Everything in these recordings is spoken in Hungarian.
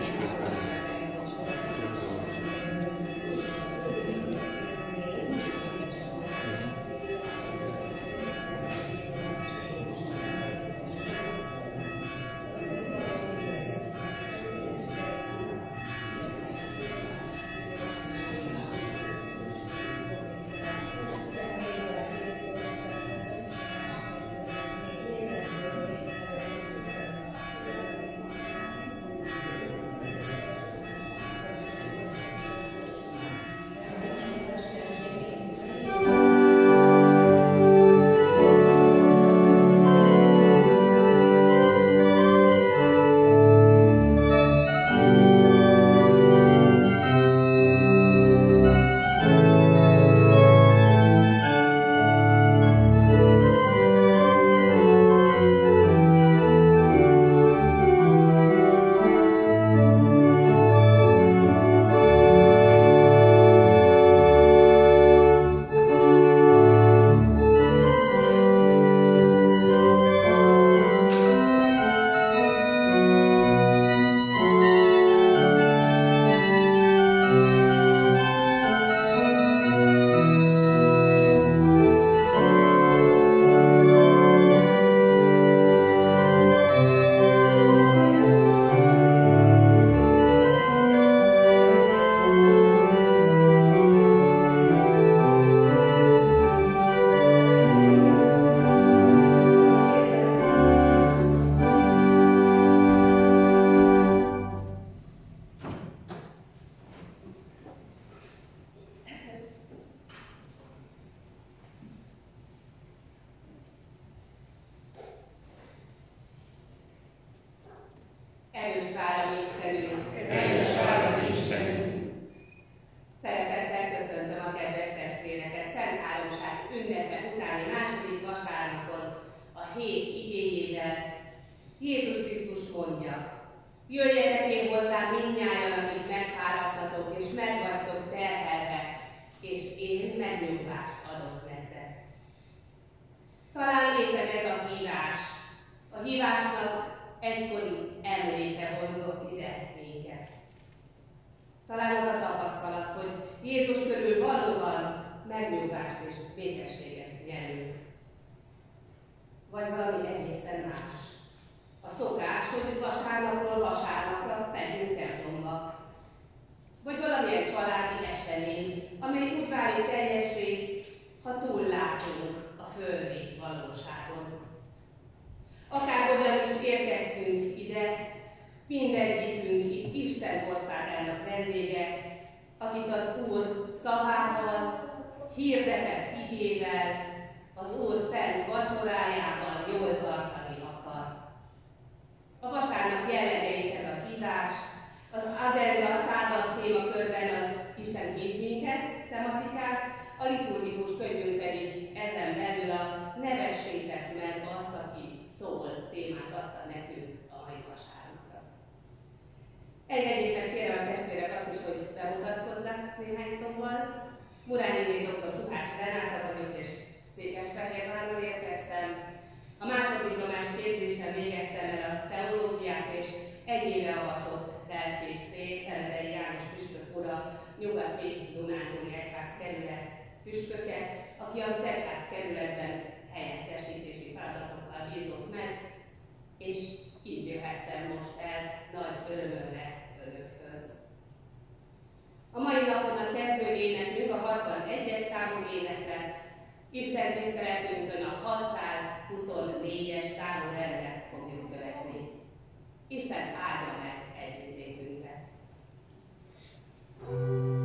is közben. Erős vára Istenünk! Erős vára Istenünk! Szeretettel köszöntöm a kedves testvéreket Szent Háromság ünnepe utáni második vasárnapon a hét igényével. Jézus Krisztus mondja: jöjjetek én hozzám mindnyájan, akik megfáradtatok és meg vagytok terhelve, és én megnyugvást adok nektek. Talán éppen ez a hívás. A hívásnak egykori emléke vonzott ide minket. Talán az a tapasztalat, hogy Jézus körül valóban megnyugvást és békességet nyerünk. Vagy valami egészen más. A szokás, hogy vasárnapról vasárnapra megyünk templomba. Vagy valamilyen családi esemény, amely úgy válik teljessé, ha túllátunk a földi valóságon. Akárhogyan is érkeztünk ide, mindegyikünk itt Isten országának vendége, akit az Úr szavával, hirdetett igével, az Úr szent vacsorájával jól tartani akar. A vasárnap jellege is ez a hívás, az agenda tágabb témakörben az Isten hív minket tematikát, a liturgikus könyvünk pedig ezen belül a nevessétek meg azt, aki szól témát adta nekünk a mai vasárnapra. Engedjék meg kérem a testvérek azt is, hogy bemutatkozzak néhány szóval. Murányiné dr. Szuhács Renáta vagyok, és Székesfehérvárról érkeztem. A másoddiplomás képzésen végeztem el a teológiát, és egy éve avatott lelkészé Szenedei János püspök ura, Nyugati Dunántúli egyházkerület püspöke, aki az egyházkerületben helyettesítési feladatokkal bízott meg, és így jöhettem most el nagy örömömre önökhöz. A mai napon a kezdő énekünk a 61-es számú ének lesz. Isten tiszteletünkön a 624-es számú rendet fogjuk követni. Isten áldja meg együttlétünkre. Oh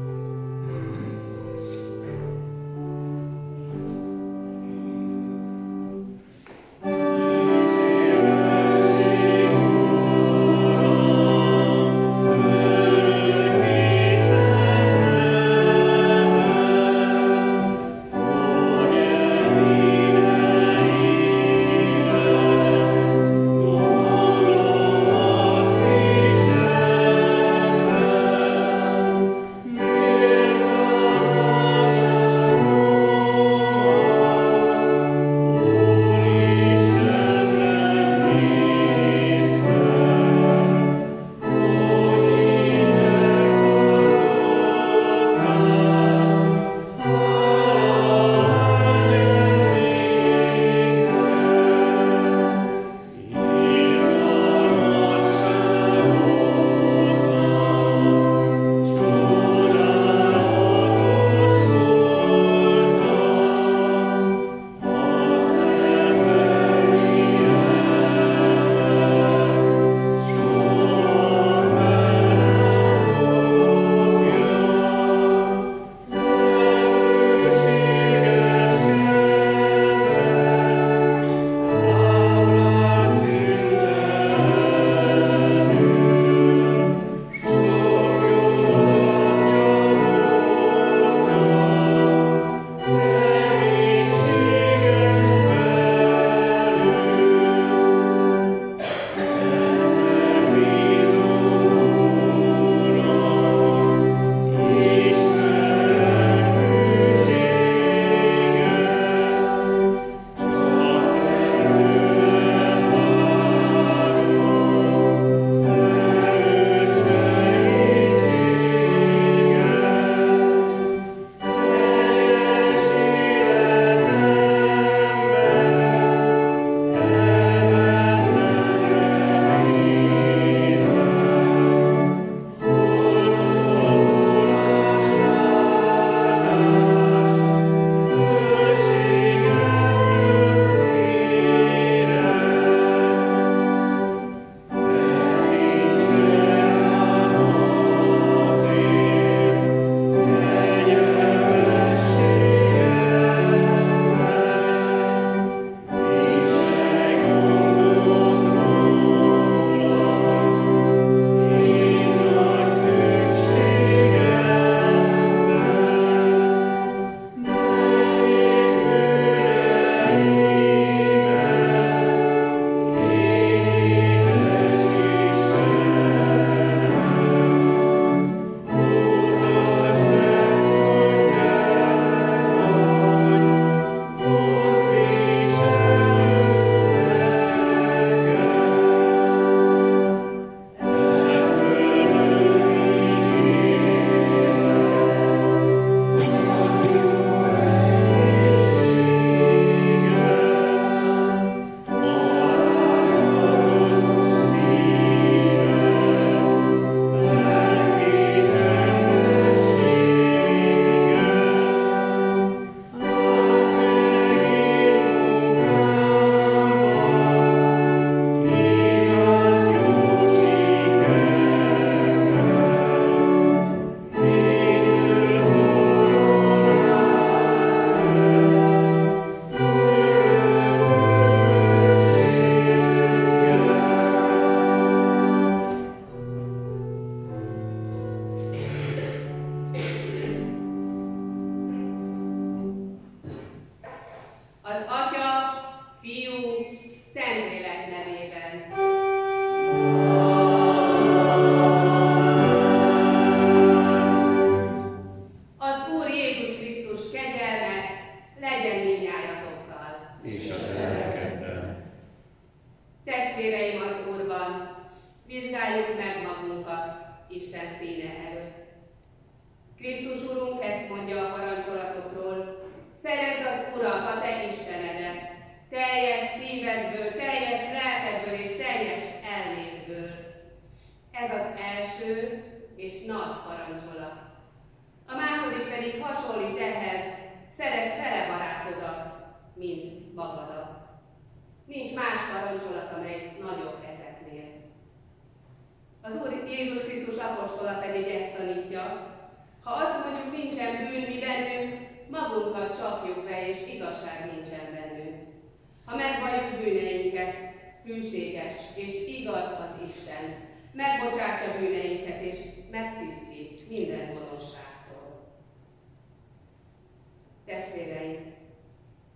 testvéreim az Úrban, vizsgáljuk meg magunkat Isten színe előtt. Krisztus Urunk ezt mondja a parancsolatokról: szeresd az Urat, a te Istenedet, teljes szívedből, teljes lelkedből és teljes elmédből. Ez az első és nagy parancsolat. A második pedig hasonlít ehhez: szeresd fele barátodat, mint magadat. Nincs más parancsolat, amely nagyobb ezeknél. Az Úr Jézus Krisztus apostola pedig ezt tanítja: ha azt mondjuk, nincsen bűn mi bennünk, magunkat csapjuk be, és igazság nincsen bennünk. Ha megvalljuk bűneinket, hűséges és igaz az Isten, megbocsátja bűneinket és megtisztít minden gonoszságtól. Testvéreim,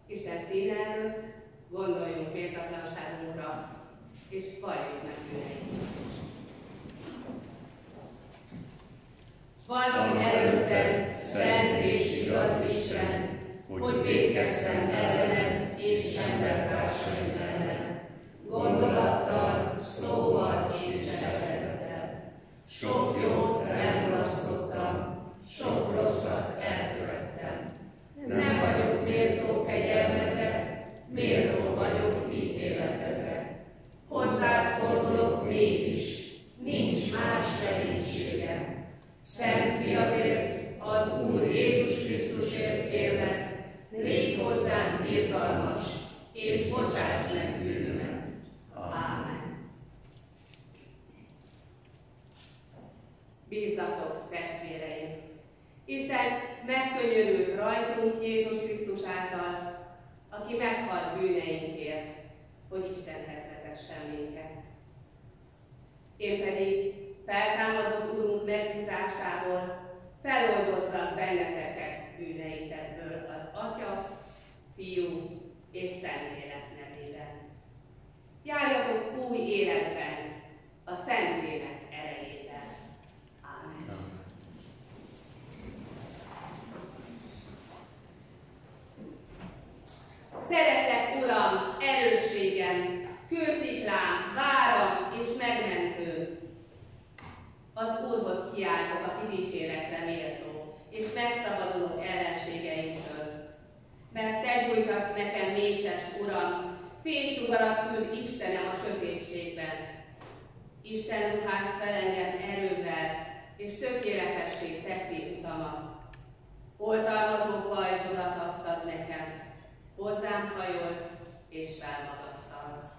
Isten színe előtt gondoljunk méltatlanságunkra, és valljuk meg bűneinket. Vallom előtted, szent és igaz Isten, hogy vétkeztem ellened és embertársaim ellen, gondolattal, szóval és cselekedettel. Sok jót elmulasztottam, sok rosszat elkövettem. Nem vagyok méltó kegyelmedre, méltó vagyok ítéletedre. Hozzád fordulok mégis, nincs más reménységem. Szent fiadért, az Úr Jézus Krisztusért kérlek, légy hozzám irgalmas, és bocsáss meg bűnömet. Ámen. Bízzatok, testvéreim! Isten megkönyörült rajtunk Jézus Krisztus által, aki meghalt bűneinkért, hogy Istenhez vezessen minket. Én pedig feltámadott Urunk megbízásából feloldozzak benneteket bűneitekből az Atya, Fiú és Szentlélek nevében. Járjatok új életben a Szentlélek erejével. Ámen. Szeretlek, Uram, erősségem, kősziklám, váram és megmentő. Az Úrhoz kiáltok, aki dicséretre méltó, és megszabadulok ellenségeimtől. Mert te gyújtasz nekem mécsest, Uram, fénysugarat küld Istenem a sötétségben. Isten ruház fel engem erővel, és tökéletessé teszi utamat. Oltalmazó pajzsodat adtad nekem, hozzám hajolsz és felmagasztalsz.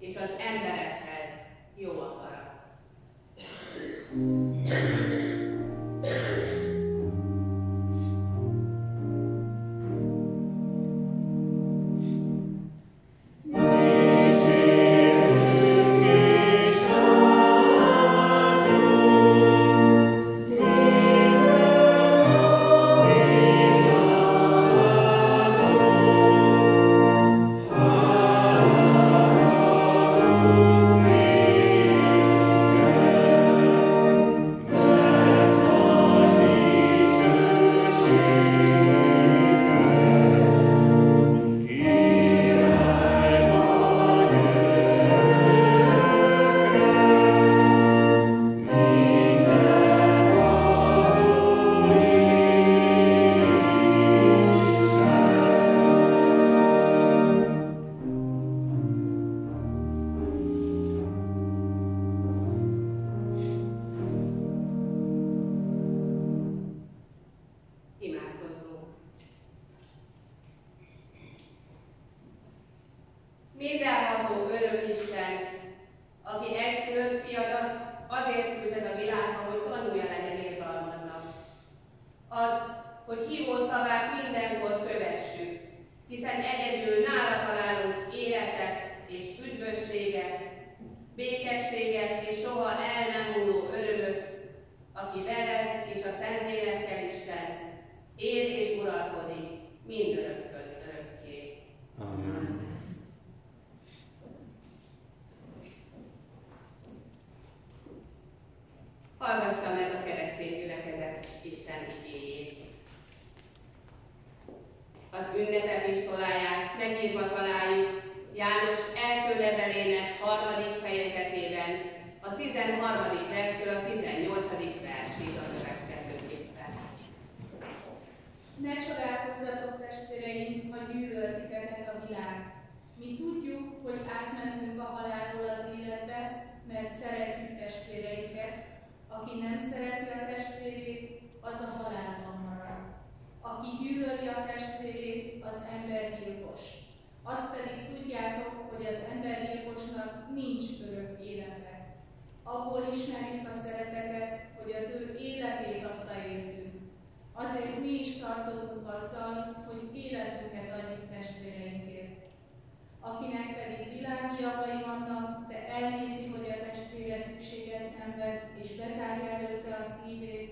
és az emberekhez jó akarat. Mindenható örökisten, aki egyszülött fiadat azért küldted a világba, hogy tanulja legyen irgalmadnak. Add, hogy hívó szavát mindenkor kövessük, hiszen egyedül nála találunk életet és üdvösséget, békességet és soha el nem múló örömöt, aki veled és a Szentlélekkel Isten él és uralkodik mindörökkön örökké. Amen. Hallgassa meg a keresztény gyülekezet Isten igéjét. Az ünnepepistoláját megírva találjuk János első levelének 3. fejezetében, a 13. verstől a 18. versig a következőképpen. Ne csodálkozzatok, testvéreim, ha gyűlöl titeket a világ. Mi tudjuk, hogy átmentünk a halálból az életbe, mert szeretjük testvéreinket. Aki nem szereti a testvérét, az a halálban marad. Aki gyűlöli a testvérét, az embergyilkos. Azt pedig tudjátok, hogy az embergyilkosnak nincs örök élete. Abból ismerjük a szeretetet, hogy az ő életét adta értünk. Azért mi is tartozunk azzal, hogy életünket adjuk testvéreinkért. Akinek pedig világi javai vannak, de elnézi, hogy a testvére szükséget szenved, és bezárja előtte a szívét,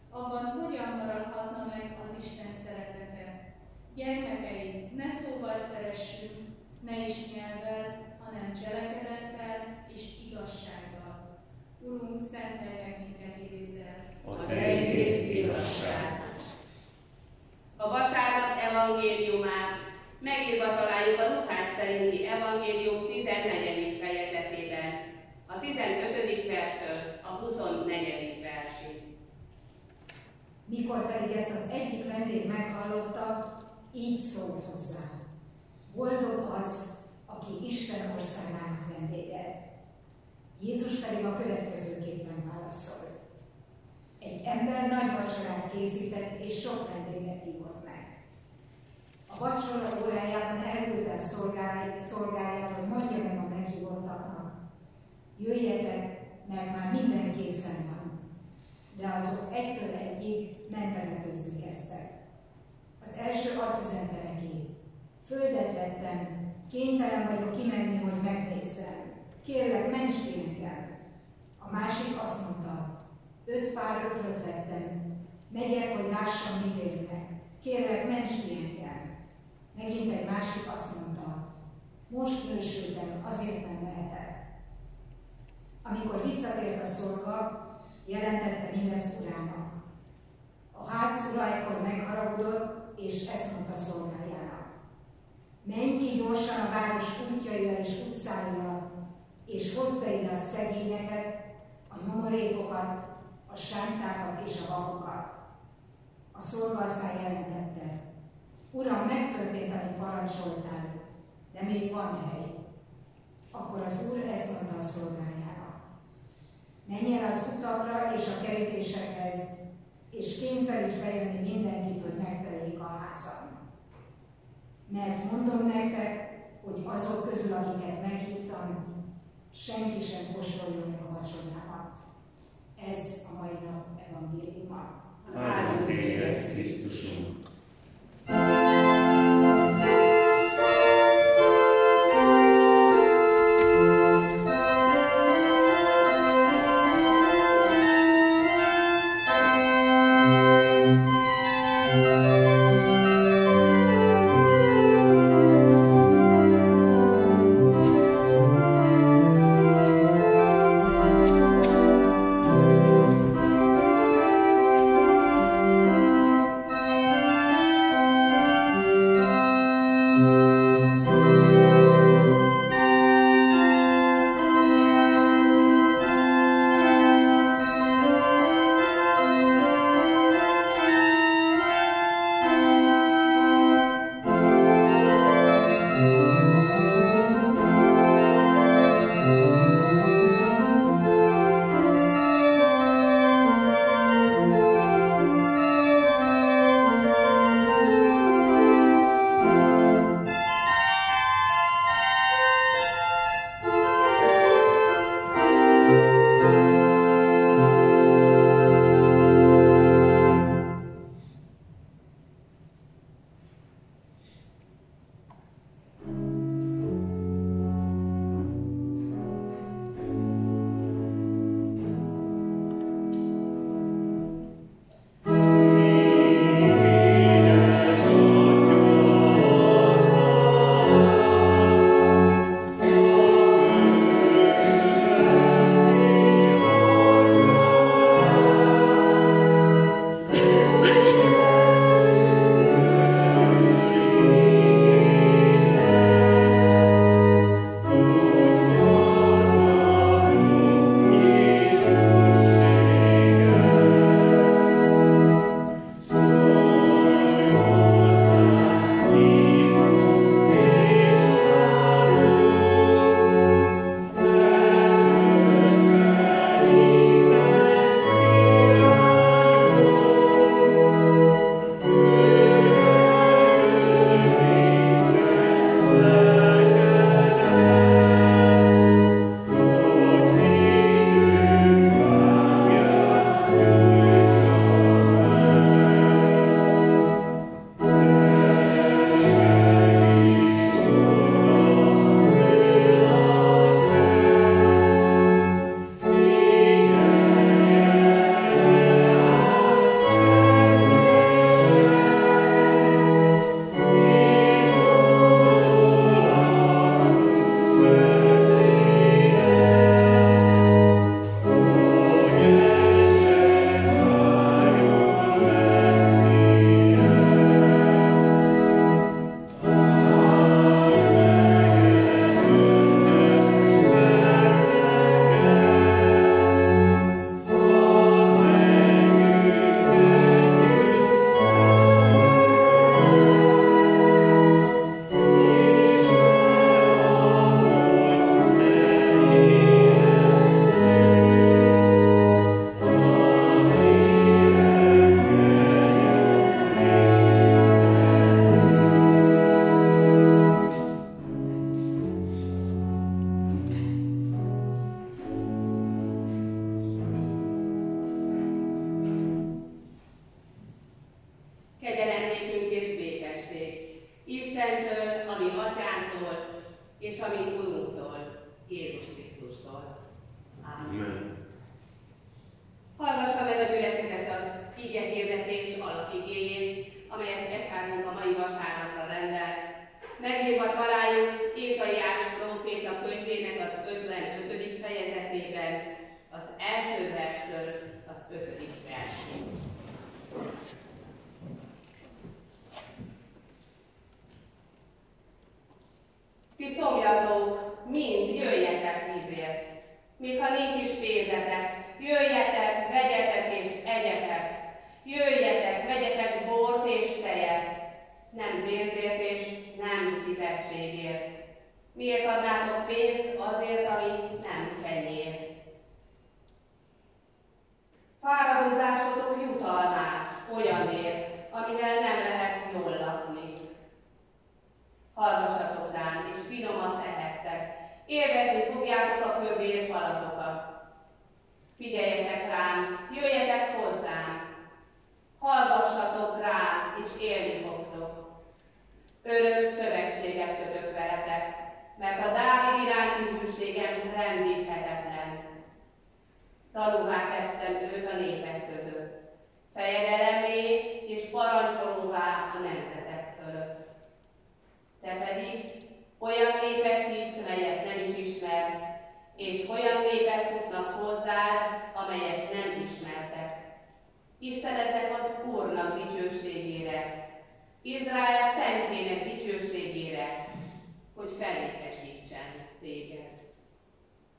abban hogyan maradhatna meg az Isten szeretete? Gyermekeim, ne szóval szeressünk, ne is nyelvvel, hanem cselekedettel és igazsággal. Urunk, szentelj meg minket igéddel. A te igéd igazság. A vasárnap evangéliumát megírva találjuk a Lukács szerinti evangélium 14. fejezetében, a 15. verstől a 24. versig. Mikor pedig ezt az egyik vendég meghallotta, így szólt hozzá: boldog az, aki Isten országának vendége. Jézus pedig a következőképpen válaszolt: egy ember nagy vacsorát készített, és sok vendéget hívott meg. A vacsora órájában elküldte a szolgáját, hogy mondja meg a meghívottaknak: jöjjetek, mert már minden készen van. De azok egytől egyig mentegetőzni kezdtek. Az első azt üzente neki: földet vettem, kénytelen vagyok kimenni, hogy megnézzem. Kérlek, ments ki engem. A másik azt mondta: 5 pár ökröt vettem, megyek, hogy lássam, mit érnek. Kérlek, ments ki engem. Megint egy másik azt mondta: most nősültem, azért nem mehetek. Amikor visszatért a szolga, jelentette mindezt urának. A ház ura ekkor megharagudott, és ezt mondta szolgájának: menj ki gyorsan a város útjaira és utcáira, és hozd be ide a szegényeket, a nyomorékokat, a sántákat és a vakokat. A szolga aztán jelentette: Uram, megtörtént, amit parancsoltál, de még van hely. Akkor az úr ezt mondta a szolgájának: menj el az utakra és a kerítésekhez, és kényszeríts bejönni mindenkit, hogy megtereljék a házam. Mert mondom nektek, hogy azok közül, akiket meghívtam, senki sem kóstoljon meg a vacsorámat. Ez a mai nap evangéliuma. Áldott téged, Krisztusunk! és a mi Urunktól, Jézus Krisztustól. Amen. Hallgassa meg a gyülekezet az igehirdetés alapigéjét, amelyet egyházunk a mai vasárnapra rendelt. Megírva találjuk Ézsaiás próféta könyvének az 55. fejezetében, az első verstől az 5. versig. Ti szomjazók, mind jöjjetek vízért, még ha nincs is pénzetek, jöjjetek, vegyetek és egyetek, jöjjetek, vegyetek bort és tejet, nem pénzért és nem fizetségért. Miért adnátok pénzt azért, ami nem kenyér? Fáradozásotok jutalmát olyanért, amivel nem lehet jól lakni. Hallgassatok rám, és finomat ehettek, élvezni fogjátok a vérfalatokat. Figyeljetek rám, jöjjetek hozzám, hallgassatok rám, és élni fogtok. Örök szövetséget kötök veletek, mert a Dávid iránti hűségem rendíthetetlen. Tanúvá tettem őt a népek között, fejedelemé és parancsolóvá a nemzetek fölött. Te pedig olyan népet hívsz, melyet nem is ismersz, és olyan népek futnak hozzád, amelyet nem ismertek. Istenednek az Úrnak dicsőségére, Izrael szentjének dicsőségére, hogy felékesítsen téged.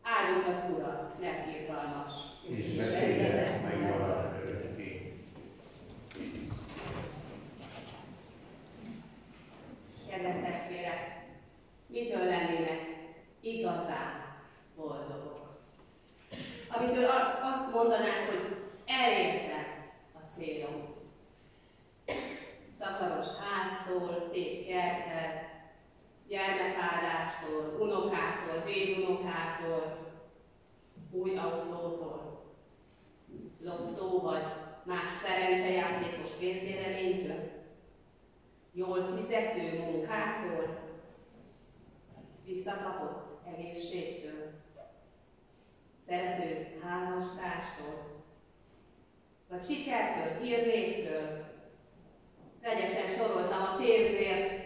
Áldjuk az Urat, mert irgalmas. És beszéljenek meg valami örökké. Kedves testvérek, mitől lennének igazán boldogok? Amitől azt mondanánk, hogy elértem a célom. Takaros háztól, szép kerttel, gyermekáldástól, unokától, dédunokától, új autótól, lottó vagy más szerencsejátékos pénznyereménytől, jól fizető munkától, visszakapott egészségtől, szerető házastárstól, vagy sikertől, hírnévtől. Vegyesen soroltam a pénzért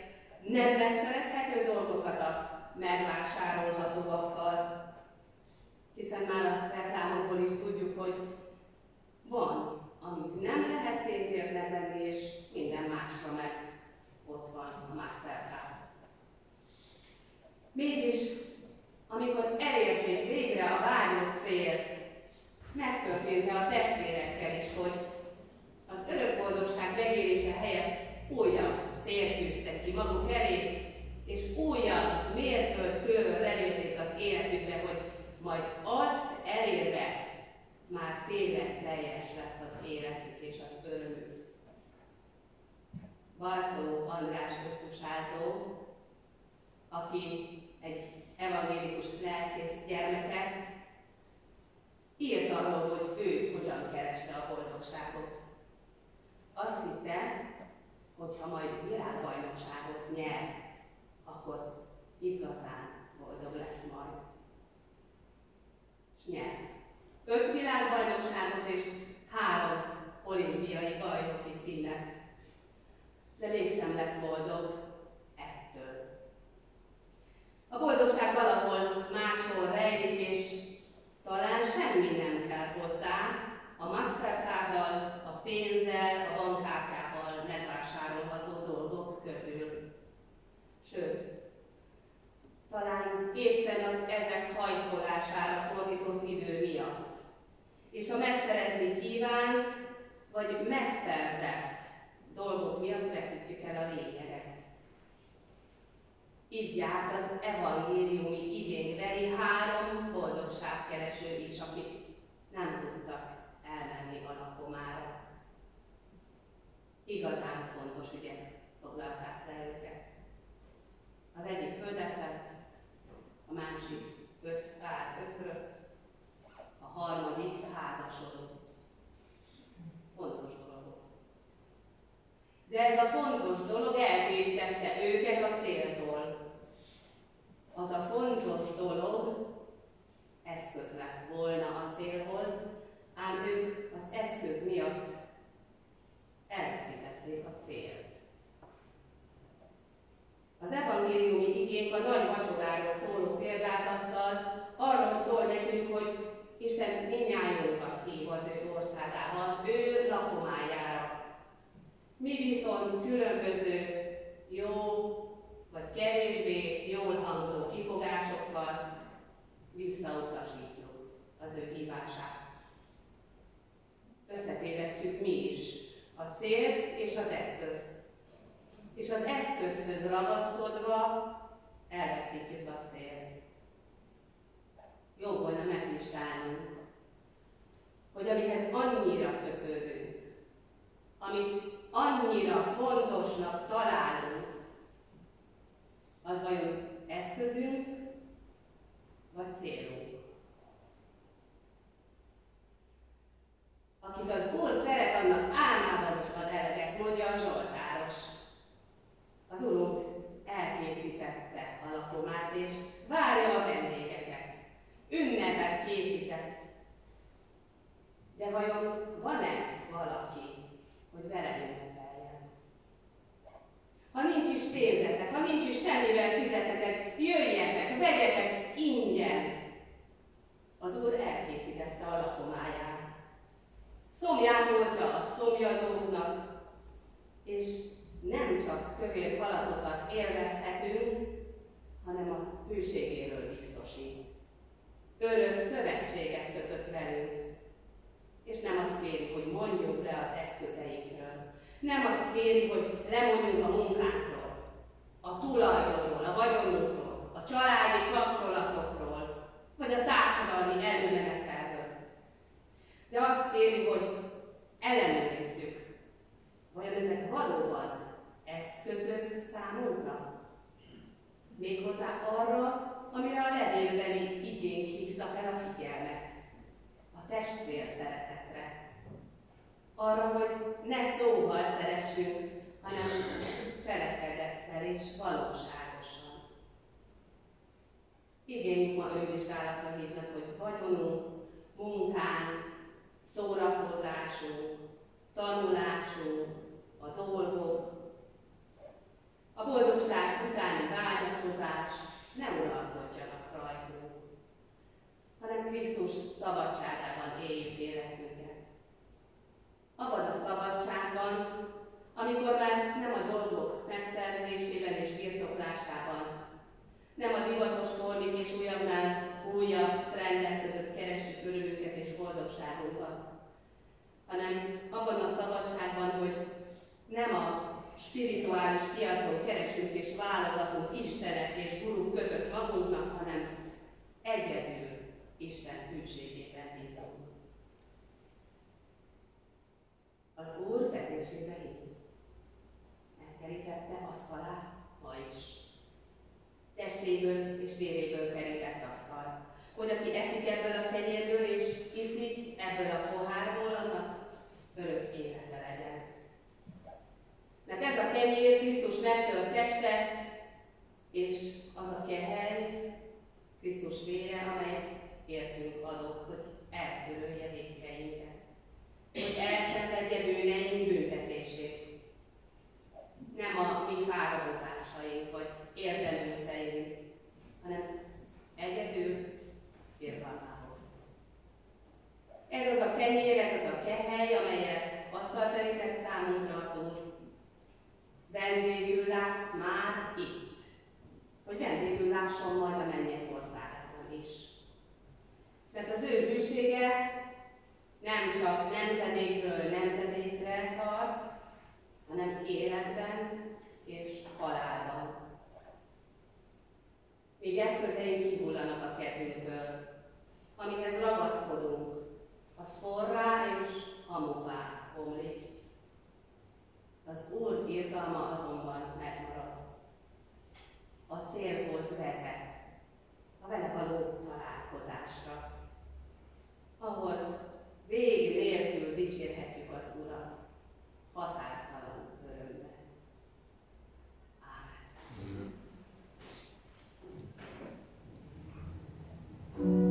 nem megszerezhető dolgokat a megvásárolhatóakkal, hiszen már a reklámokból is tudjuk, hogy van, amit nem lehet pénzért megvenni, és minden másra meg ott van a Mastercard. Mégis, amikor elérték végre a vágyott célt, megtörtént a testvérekkel is, hogy az örök boldogság megérése helyett újabb célt tűztek ki maguk elé, és újabb mérföldkőről levélték az életükbe, hogy majd azt elérve már tényleg teljes lesz az életük és az örömük. Barczó András öttusázó, aki egy evangélikus lelkész gyermeke, írt arról, hogy ő hogyan kereste a boldogságot. Azt hitte, hogy ha majd világbajnokságot nyer, akkor igazán boldog lesz majd. És nyert. 5 világbajnokságot és 3 olimpiai bajnoki címet. De mégsem lett boldog ettől. A boldogság valahol máshol rejlik, és talán semmi nem kell hozzá a Mastercarddal, a pénzzel, a bankkártyával megvásárolható dolgok közül. Sőt, talán éppen az ezek hajszolására fordított idő miatt, és a megszerezni kívánt, vagy megszerzett dolgok miatt veszítjük el a lényeget. Így járt az evangéliumi igénybeli 3 boldogságkereső is, akik nem tudtak elmenni a lakomára. Igazán fontos ügyek foglalták le őket. Az egyik földet vett, a másik 5 pár ökröt, a harmadik házasodott. Fontos dolog. De ez a fontos dolog eltérítette őket a céltól. Az a fontos dolog eszköz lett volna a célhoz, ám ők az eszköz miatt elveszítették a célt. Az evangéliumi igék a nagy vacsoráról szóló példázattal arról szól nekünk, hogy Isten mindnyájunkat hív az ő országába, az ő lakomájára. Mi viszont különböző jó vagy kevésbé jól hangzó kifogásokkal visszautasítjuk az ő hívását. Összetévesztjük mi is a célt és az eszközt. És az eszközhöz ragaszkodva elveszítjük a célt. Jó volna megvizsgálnunk, hogy amihez annyira kötődünk, amit annyira fontosnak találunk, az vajon eszközünk, vagy célunk? vajon van-e valaki, hogy vele ünnepeljen. Ha nincs is pénzetek, ha nincs is semmivel fizetetek, jöjjetek, vegyetek ingyen. Az Úr elkészítette a lakomáját. Szomját oltja a szomjazóknak, és nem csak kövér halatokat élvezhetünk, hanem a hűségéről biztosít. Örök szövetséget kötött velünk, és nem azt kéri, hogy mondjuk le az eszközeinkről. Nem azt kéri, hogy lemondjunk a munkánkról, a tulajdonról, a vagyonunkról, a családi kapcsolatokról, vagy a társadalmi előmenetelről. De azt kéri, hogy ellenőrizzük, vajon ezek valóban eszközök számunkra? Méghozzá arra, amire a levélbeli igénk hívta fel a figyelmet, a testvér szeretetre. Arra, hogy ne szóval szeressünk, hanem cselekedettel és valóságosan. Igénk ma önvizsgálatra hívnak, hogy vagyonunk, munkánk, szórakozásunk, tanulásunk, a dolgok, a boldogság utáni vágyakozás ne uralkodjanak rajtunk, hanem Krisztus szabadságában éljük életünket. Abban a szabadságban, amikor már nem a dolgok megszerzésében és birtoklásában, nem a divatos holmik és újabbnál újabb trendek között keressük örömünket és boldogságunkat, hanem abban a szabadságban, hogy nem a spirituális piacon keresünk és válogatunk istenek és guruk között magunknak, hanem egyedül Isten hűségében bízunk. Az Úr betésébe hív. Megkerítette asztalát ma is. Testéből és véréből kerített asztalt, hogy aki eszik ebből a kenyérből és iszik ebből a pohárból, annak örök élete legyen. Mert ez a kenyér Krisztus megtölt teste, és az a kehely Krisztus vére, amelyet értünk adott, hogy eltörölje vétkeinket, hogy elszenvedje bűneink büntetését. Nem a mi fáradozásaink vagy érdemünk szerint, hanem egyedül irgalmából. Ez az a kenyér, ez az a kehely, amelyet asztalt terített számunkra az Úr. Vendégül lát már itt, hogy vendégül lásson majd a mennyek országában is. Mert az ő hűsége nem csak nemzedékről nemzedékre tart, hanem életben és halálban. Míg eszközeink kihullanak a kezünkből, amihez ragaszkodunk, az forrá és hamuvá omlik. Az Úr irgalma azonban megmarad. A célhoz vezet, a vele való találkozásra, ahol vég nélkül dicsérhetjük az Urat, határtalan örömben. Ámen. Amen.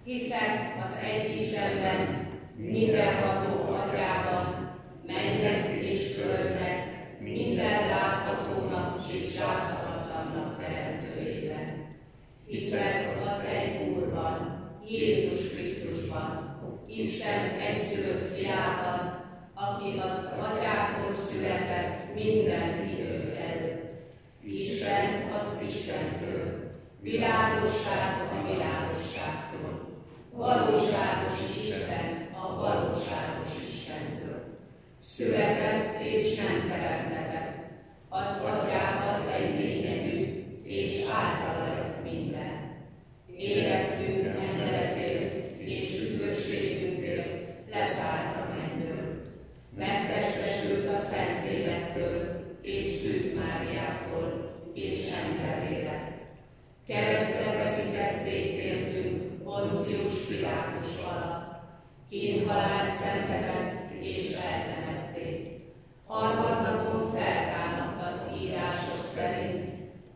Hiszek az egy Istenben, mindenható Atyában, mennek és földnek, minden láthatónak és láthatatlannak teremtőjében. Hiszek az egy Úrban, Jézus Krisztusban, Isten egyszülött fiában, aki az Atyától született minden idő előtt. Isten az Istentől, világosság a világosságtól, valóságos Isten a valóságos Istentől. Született és nem teremtetett, az Atyával egy lényegű, és általa lett minden. Életünk emberekért és üdvösségünkért leszállt a mennyből. Megtestesült a Szentlélektől és Szűz Máriától és emberré lett. Keresztre feszítették értünk Poncius Pilátus alatt. Kínhalált szenvedett és eltemették. Harmadnapon feltámadt az írások szerint,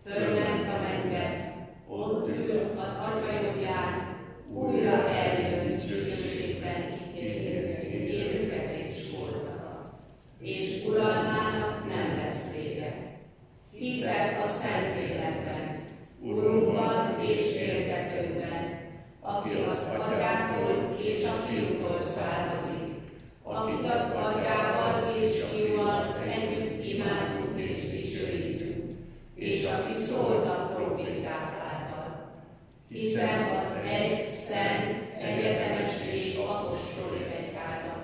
fölment a mennybe, ott ül az Atya jobbján, újra eljön dicsőségben ítélni élőket és holtakat, és uralmának nem lesz vége. Hiszek a Szentlélekben, Urunkban és Éltetőnkben, aki az Atyától és a Fiútól származik, akit az Atyával és Fiúval együtt imádunk és dicsőítünk, és aki szólt a profiták által. Hiszem az egy, szent, egyetemes és apostoli egyházat.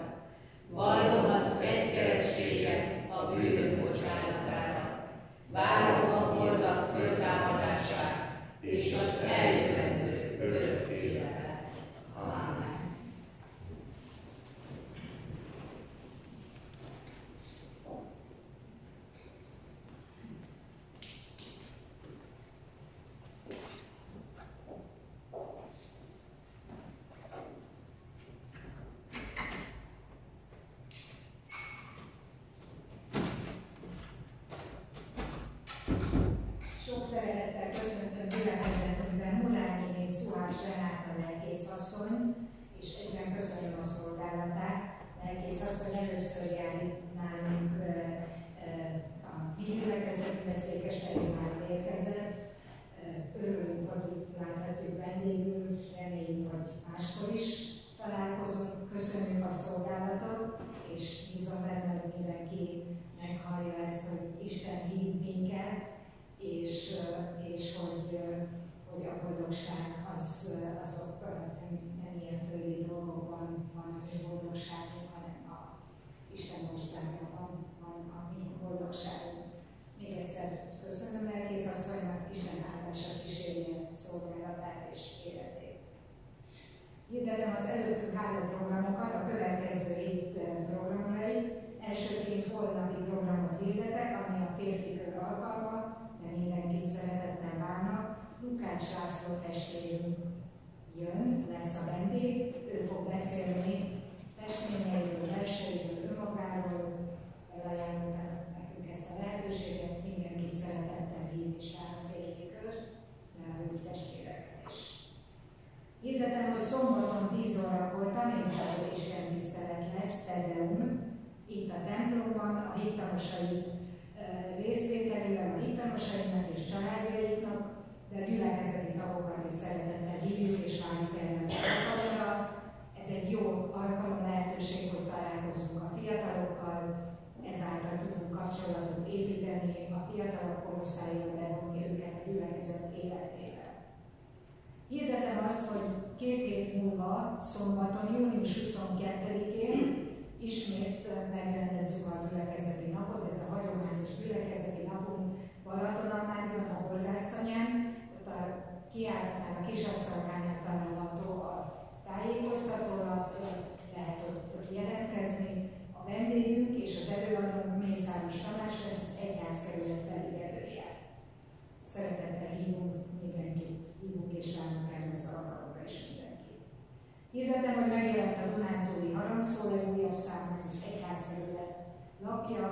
Vallom az egykerességet a bűnök bocsánatára. Várom a holtak föltámadását és az eljövendő örök életet. Amen. Sok szeretettel köszöntöm gyülekezetünkben Murányi Néz Szuhács Renáta lelkészasszony, és egyben köszönöm a szolgálatát. Lelkészasszony először jár itt nálunk a mi gyülekezetünkbe, Székesfehérváron érkezett. Örülünk, hogy itt láthatjuk vendégül, reméljük, hogy máskor is találkozunk. Köszönjük a szolgálatot, és bízom benne, hogy mindenki meghallja ezt, hogy Isten hív minket, és hogy a boldogság azok nem ilyen földi dolgokban van a mi boldogságunk, hanem a Isten országában van a mi boldogságunk. Még egyszer köszönöm lelkészasszonynak, Isten áldása kísérje szolgálatát és életét. Hirdetem az előttünk álló programokat, a következő hét programjai. Elsőként holnapi programot hirdetek, ami a férfi kör alkalma, de mindenkit szeretettel várnak. Lukács László testvérünk jön, lesz a vendég, ő fog beszélni festményeiről, verseiről, önmagáról, elajánlott nekünk ezt a lehetőséget, mindenkit szeretettel hív és vár a férfi kör, de a hölgy testvéreket is. Hirdetem, hogy szombaton 10 órakor tanévzáró istentisztelet lesz, Tedeum, itt a templomban, a hittanosai részvételével a hittanosainknak és családjaiknak, de a gyülekezeti tagokat is szeretettel hívjuk és várjuk erre az alkalomra. Ez egy jó alkalom, lehetőség, hogy találkozzunk a fiatalokkal, ezáltal tudunk kapcsolatot építeni, a fiatalok korosztályról bevonni őket a gyülekezet életébe. Hirdetem azt, hogy 2 hét múlva, szombaton, június 22-én ismét megrendezzük a gyülekezeti napot, ez a hagyományos gyülekezeti napunk Balatonalmádiban, a Horgásztanyán, ott a kiáratnál a kisasztalkánál található a tájékoztatólap, lehet ott jelentkezni. A vendégünk és az előadónk Mészáros Tamás lesz, az egyházkerület felügyelője. Szeretettel hívunk mindenkit, és várunk erre az alkalomra is mindenkit. Hirdetem, hogy megjelent a Dunántúli Harangszó, legújabb szám, ez az egyházkerület lapja,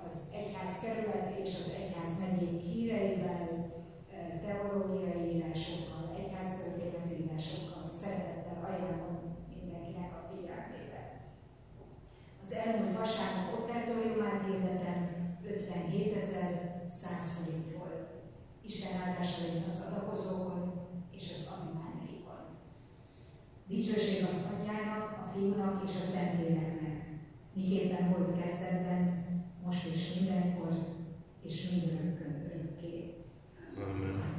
az egyházkerület és az egyházmegyék híreivel, teológiai írásokkal, egyháztörténeti írásokkal szeretettel az adakozókon és az adományaikon. Dicsőség az Atyának, a Fiúnak és a Szentléleknek, miképpen volt kezdetben, most és mindenkor, és mindörökkön örökké. Amen.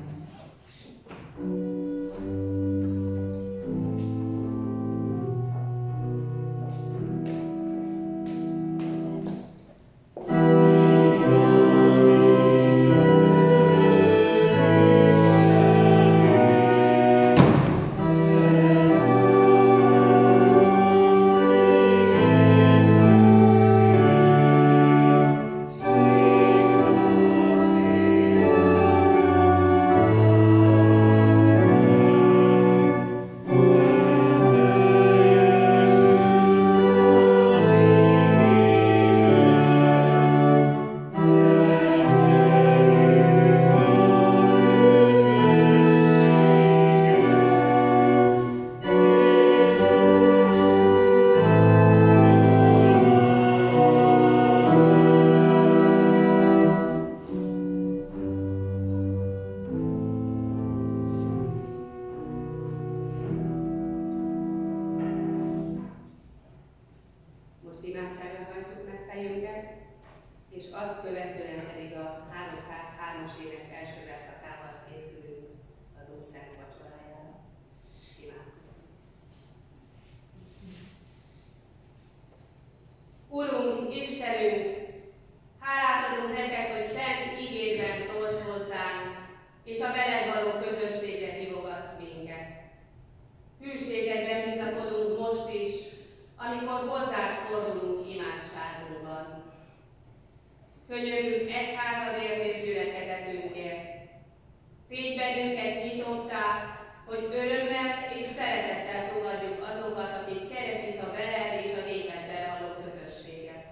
Urunk, Istenünk, hálát adunk neked, hogy szent igédben szólsz hozzánk, és a veled való közösségre hívogatsz minket. Hűségedben bizakodunk most is, amikor hozzád fordulunk imádságunkban. Könyörgünk egyházadért és gyülekezetünkért. Tégy bennünket nyitottá, hogy örömmel és szeretettel fogadjuk azokat, akik keresik a veled és a népeddel való közösséget.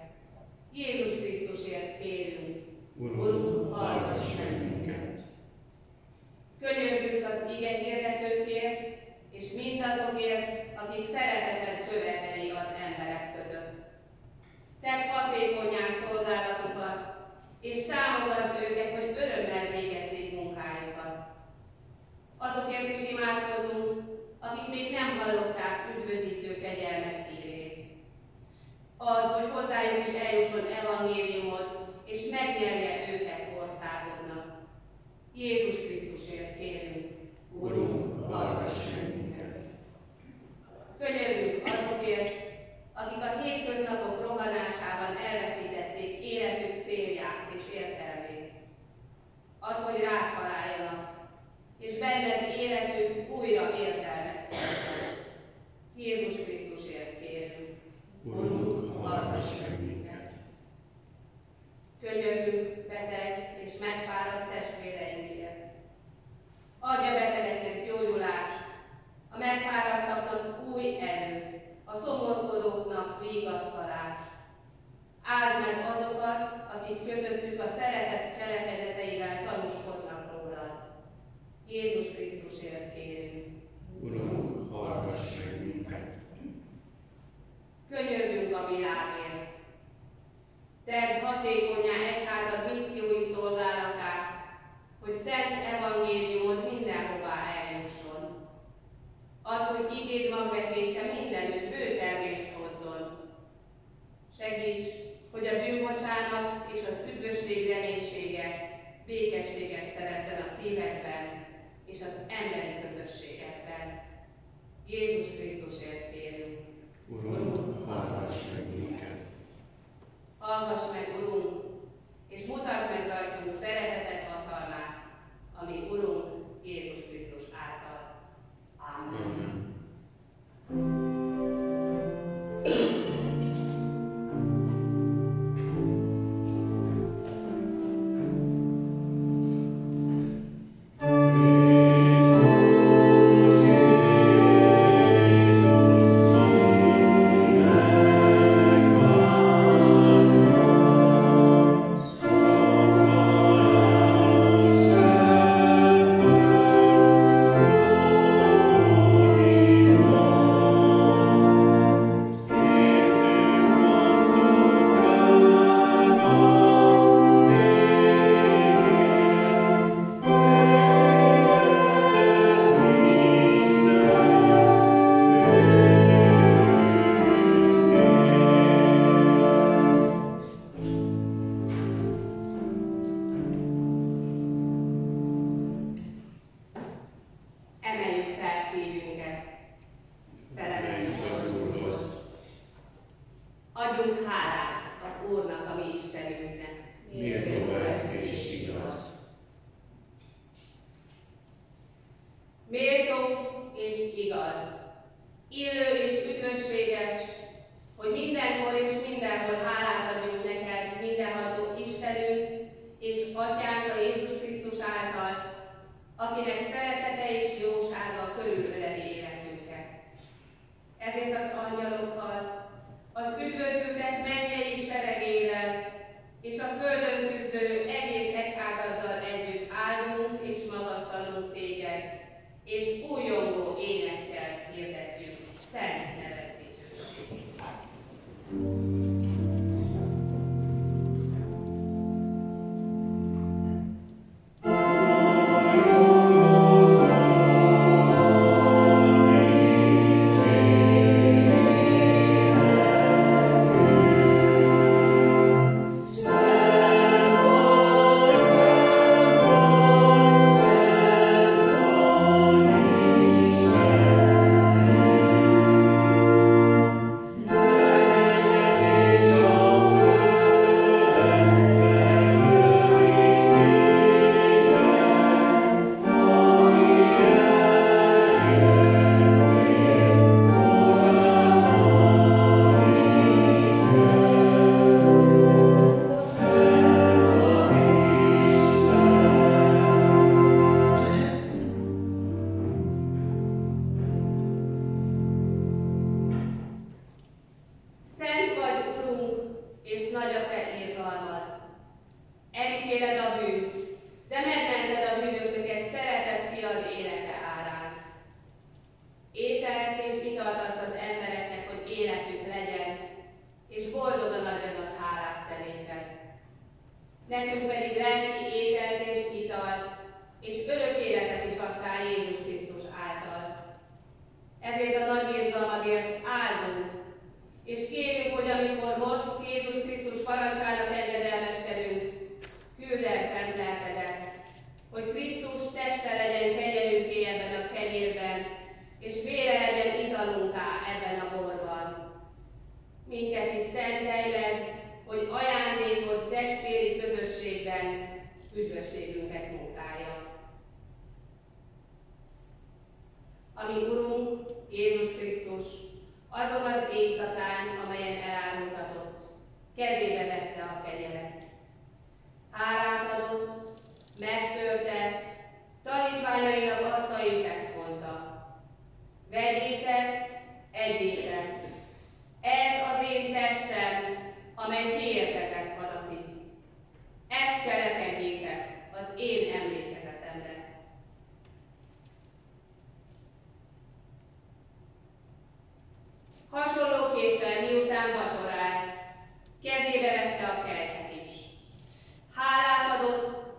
Jézus Krisztusért kérünk. Urunk, hallgass meg minket! Könyörgünk az ige hirdetőkért, és mindazokért, akik szeretetet követeli az emberek között. Tedd hatékonnyá szolgálatukat, és támogasd őket, hogy örömmel végezzék munkájukat. Azokért is imádkozunk, akik még nem hallották üdvözítő kegyelmet hírét. Add, hogy hozzájuk is eljusson evangéliumod, és megnyerje őket országodnak. Jézus Krisztusért kérünk. Urunk, hallgass meg minket! Könyörgünk azokért, akik a hétköznapok rohanásában elveszítették életük célját és értelmét. Add, hogy rád találjanak, és benned életük újra értelmet kapjon. Jézus Krisztusért kérünk. Urunk, hallgass meg minket! Könyörgünk beteg és megfáradt testvéreinkért. Adj a betegeknek gyógyulást, a megfáradtaknak új erőt, a szomorkodóknak vigasztalást. Áld meg azokat, akik közöttük a szeretet cselekedeteivel tanúskodnak rólad. Jézus Krisztusért kérünk. Urunk, hallgass meg minket! Könyörgünk a világért. Tedd hatékonnyá egyházad missziói szolgálatát, hogy szent evangéliumod mindenhová eljusson. Add, hogy igéd magvetése mindenütt bőtermést hozzon. Segíts, hogy a bűnbocsánat és az üdvösség reménysége békességet szerezzen a szívekben és az emberi közösségekben. Jézus Krisztusért kérünk. Urunk, hallgass meg minket! Hallgass meg, Urunk, és mutasd meg rajtunk szeretetet hatalmát, ami Urunk Jézus Krisztus által. Ámen. Amen. Amen. és igaz, illő és üdvösséges, hogy mindenkor és mindenhol hálát adjunk neked, mindenható Istenünk és Atyánk a Jézus Krisztus által, akinek szeretete és jósága körülöleli életünket. Ezért az angyalokkal, az üdvözültek mennyei seregével és a földön küzdő egész egyházaddal együtt áldunk és magasztalunk téged, és újongó énekkel hirdetjük szent neved dicsőségét. Nekünk pedig lelki ételt és italt, és örök életet is adtál Jézus Krisztus által. Ezért a nagy irgalmadért áldunk, és kérjük, hogy amikor most Jézus Krisztus parancsának engedelmeskedünk, küld el szent lelkedet, hogy Krisztus teste legyen kenyerünké ebben a kenyérben, és vére legyen italunká ebben a borban. Minket is szentelj meg, hogy ajándékod testvéri közösségben üdvösségünket munkálja. Ami Urunk, Jézus Krisztus, azon az éjszakán, amelyen elárultatott, kezébe vette a kenyeret. Hálát adott, megtörte, tanítványainak adta és ezt mondta: vegyétek, egyétek, ez az én testem, amely ti értetek adatik. Ezt cselekedjétek az én emlékezetemre. Hasonlóképpen miután vacsorált, kezébe vette a kelyhet is. Hálát adott,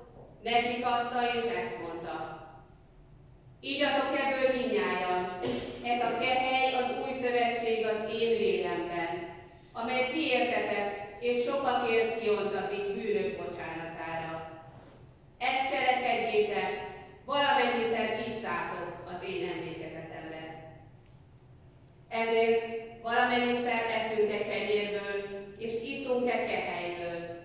nekik adta és ezt mondta: igyatok ebből mindnyájan, ez a kehely az új szövetség az én vélemben, amely ti értetek és sokakért kiontatik bűnök bocsánatára. Ezt cselekedjétek, valamennyiszer isszátok az én emlékezetemre. Ezért valamennyiszer eszünk-e kenyérből, és iszunk-e kehelyből.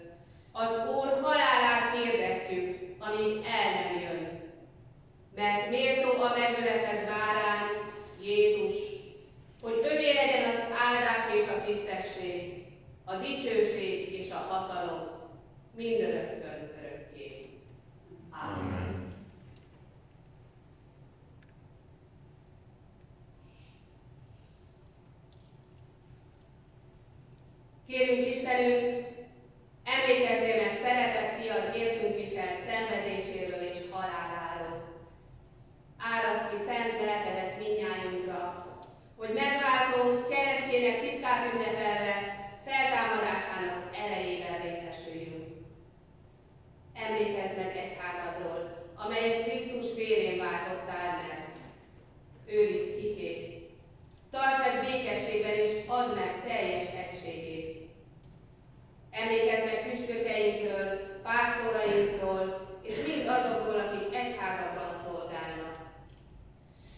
Az Úr halálát hirdetjük, amíg el nem jön. Mert méltó a megöletett bárány, Jézus, hogy övé legyen az áldás és a tisztesség, a dicsőség és a hatalom mindörökkön örökké. Amen. Kérünk Istenünk, emlékezzél meg szeretett fiad értünk viselt szenvedéséről és haláláról. Áraszt ki szent lelkedet mindnyájunkra, hogy megváltunk keresztjének titkát ünnepelve, feltámadásának erejével részesüljünk. Emlékezz meg egyházadról, amelyet Krisztus vérén váltottál meg. Őrizd hitét, tartsd meg békességben és add meg teljes egységét. Emlékezz meg püspökeinkről, pásztorainkról és mind azokról, akik egyházadban szolgálnak.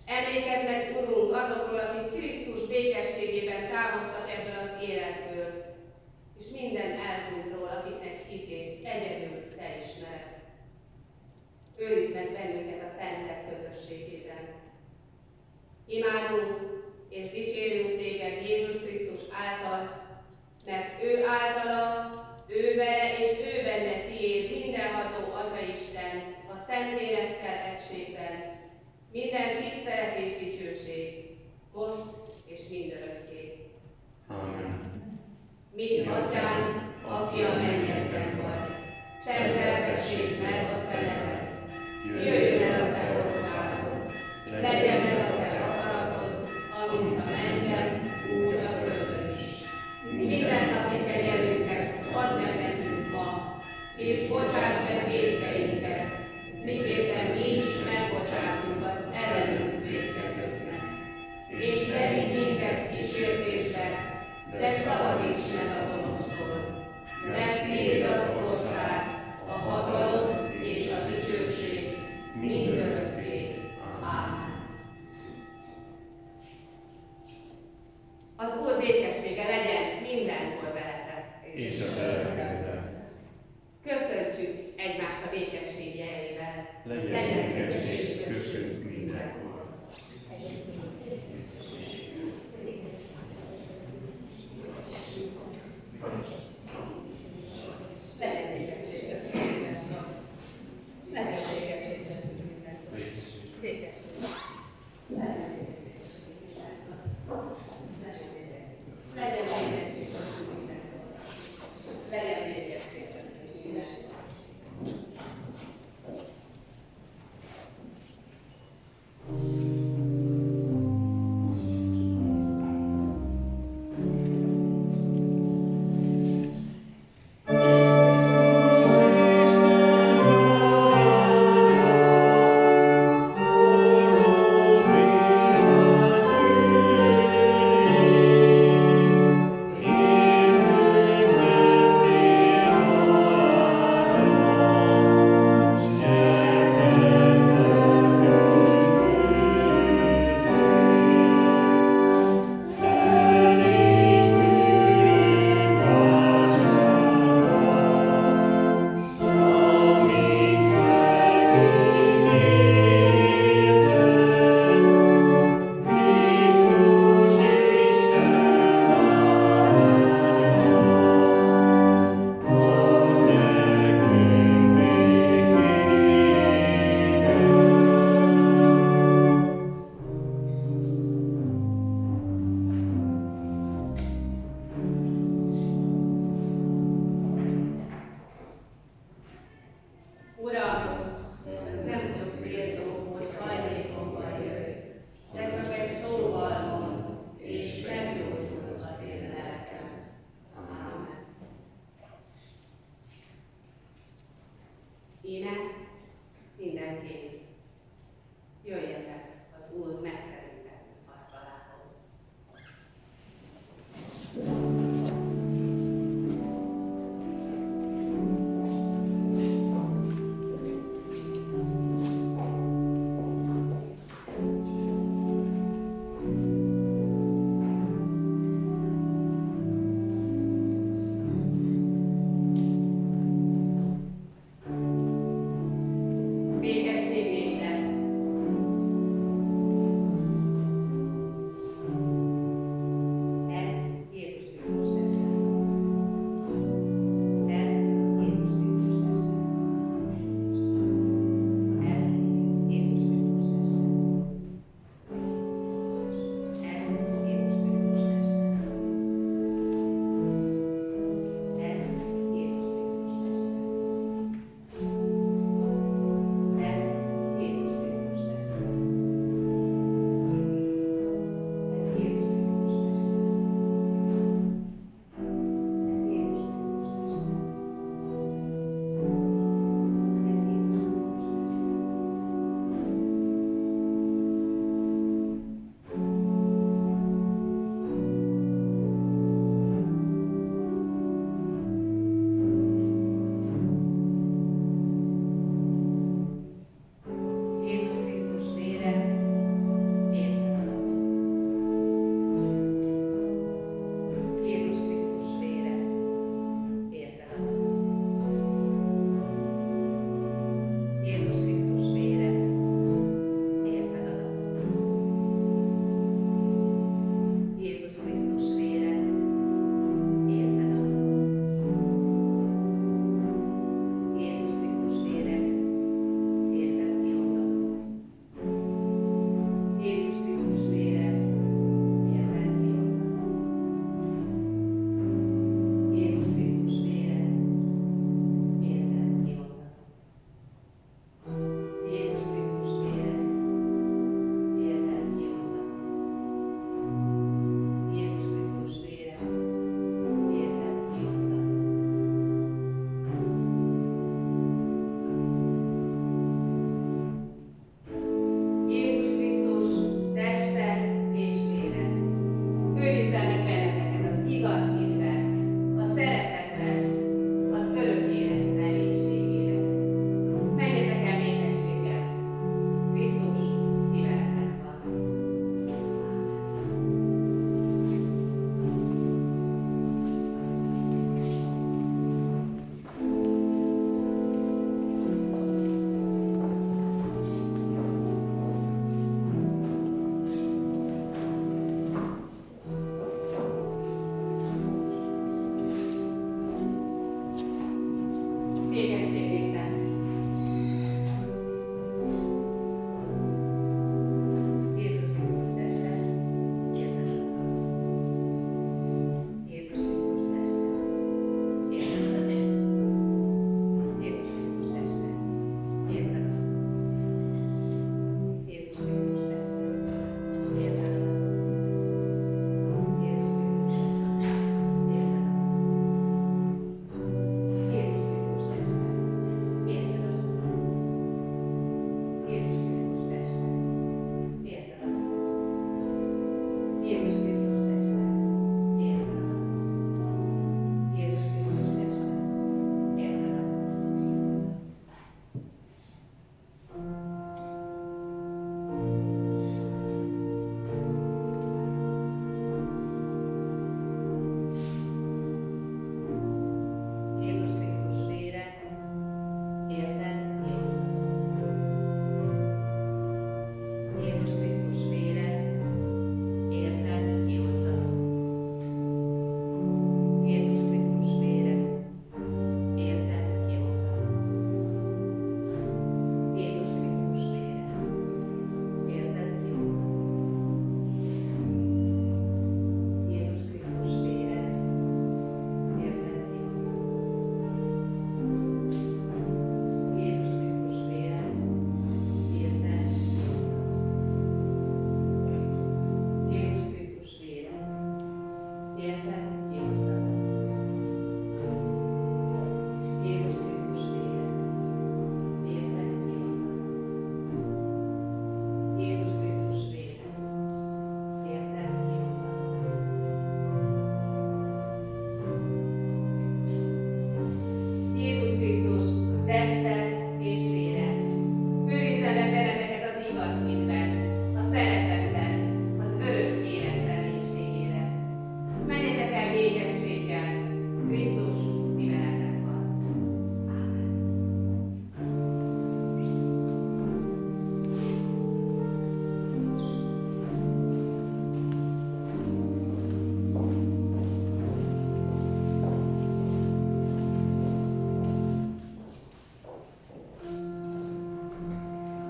Emlékezz meg, Urunk, azokról, akik Krisztus békességében távoztak ebből az életből, és minden elhunytról, akiknek hitét egyedül te ismered. Őrizd meg bennünket a szentek közösségében. Imádunk és dicsérünk téged Jézus Krisztus által, mert ő általa, ő vele és ő benne tiéd mindenható Atyaisten, a Szentlélekkel egységben, minden tisztelet és dicsőség, most és mindörökké. Amen. Mi Atyánk, aki a mennyekben vagy, szenteltessék meg a te neved, jöjjön el a te országod, legyen meg a te akaratod, amint a mennyben, úgy a földön is. Mindennapi kenyerünket add meg nekünk ma, és bocsáss meg vétkeinket, miképpen mi is megbocsátunk az ellenünk vétkezőknek. És ne vigy minket kísértésbe, de szabadíts meg a gonosztól, mert tiéd az ország, a hatalom és a dicsőség mindörökké. Ámen. Az Úr békessége legyen mindenkor veletek. És a lelkeddel. Köszöntsük egymást a békesség jelével. Legyen békesség köztünk mindenkor. Legyen békesség köztünk mindenkor. Legyen békesség köztünk mindenkor. Békesség. Legyen békesség köztünk mindenkor. Legyen békesség köztünk mindenkor. Legyen békesség köztünk mindenkor. Amen.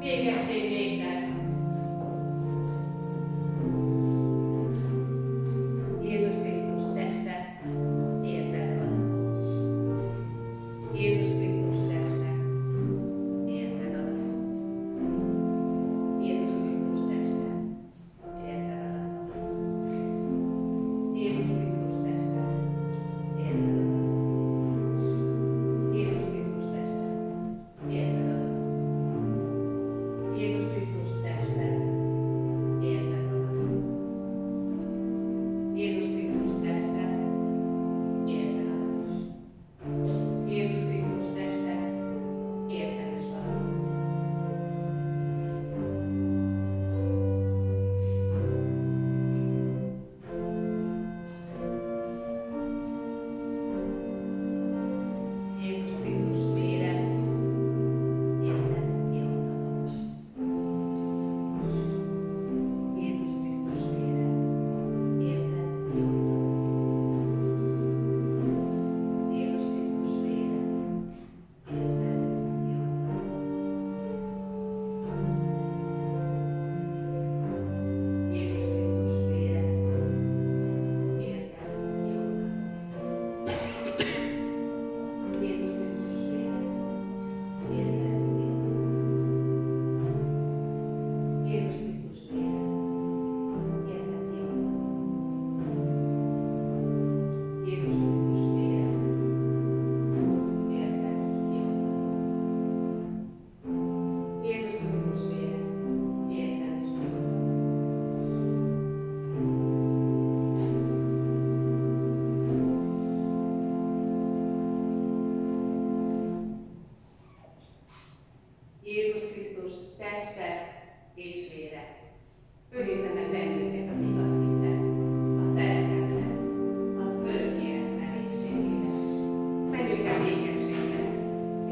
Békesség néktek! Jézus Krisztus teste, érted ad. Jézus Krisztus teste, érted ad. Jézus Krisztus teste, érted ad. Jézus Krisztus teste, érted ad. Jézus Krisztus teste, érted ad. Jézus Krisztus teste, érted ad. Jézus Krisztus teste, érted ad. Jézus Krisztus teste, értelmes valami. Jézus Krisztus vére, érted kiadta. Jézus Krisztus vére, érted kiadta. Jézus Krisztus vére, érted kiadta. Jézus Krisztus vére, érted kiadta. Jézus Krisztus vére, érted kiadta. Jézus Krisztus vére, érted kiadta. Jézus Krisztus vére, érted kiadta. Jézus Krisztus vére, érted Jézus Krisztus teste és vére. Őrizze meg bennünket az igaz hitben, a szeretetben, az örök élet reménységében. Menjünk el békességben,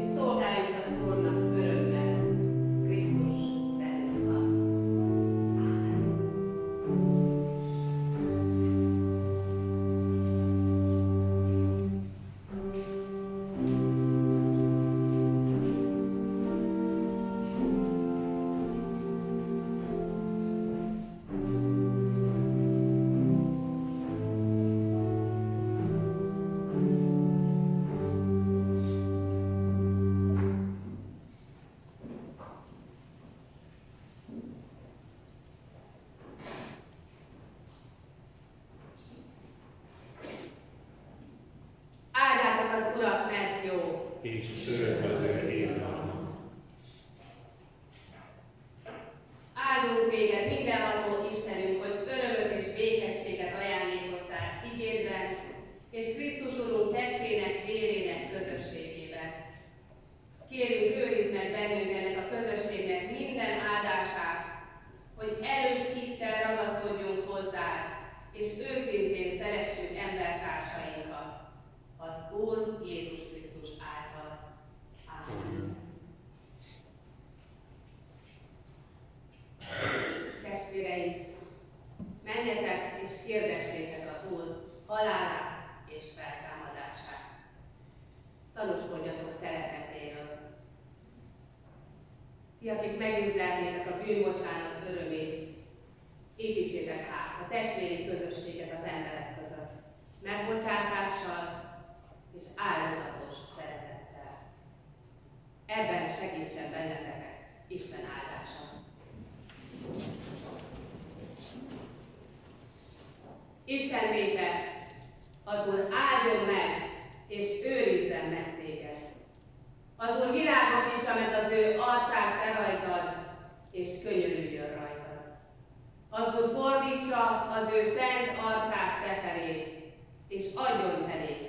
és szolgáljuk az Úrnak örömmel. Krisztus velünk van. Ámen. Áldjátok az Urat, mert jó. és örök az ő irgalma. Áldunk téged, mindenható Istenünk, hogy örömöt és békességet ajándékoztál igédben, és Krisztus Urunk testének, vérének közösségében. Kérünk, őrizd meg bennünk ennek a közösségnek minden áldását, hogy erős hittel ragaszkodjunk hozzá, és őszintén szeressük embertársainkat. Az Úr Jézus Krisztus által. Ámen. menjetek és hirdessétek az Úr halálát és feltámadását. Tanúskodjatok szeretetéről. Ti, akik megízleltétek a bűnbocsánat örömét, építsétek hát a testvéri közösséget az emberek között, megbocsátással és áldozatos szeretettel. Ebben segítsen benneteket Isten áldása. Isten népe, az Úr áldjon meg és őrizzen meg téged. Az Úr világosítsa meg az ő arcát te rajtad, és könyörüljön rajtad. Az Úr fordítsa az ő szent arcát te felé, és adjon feléd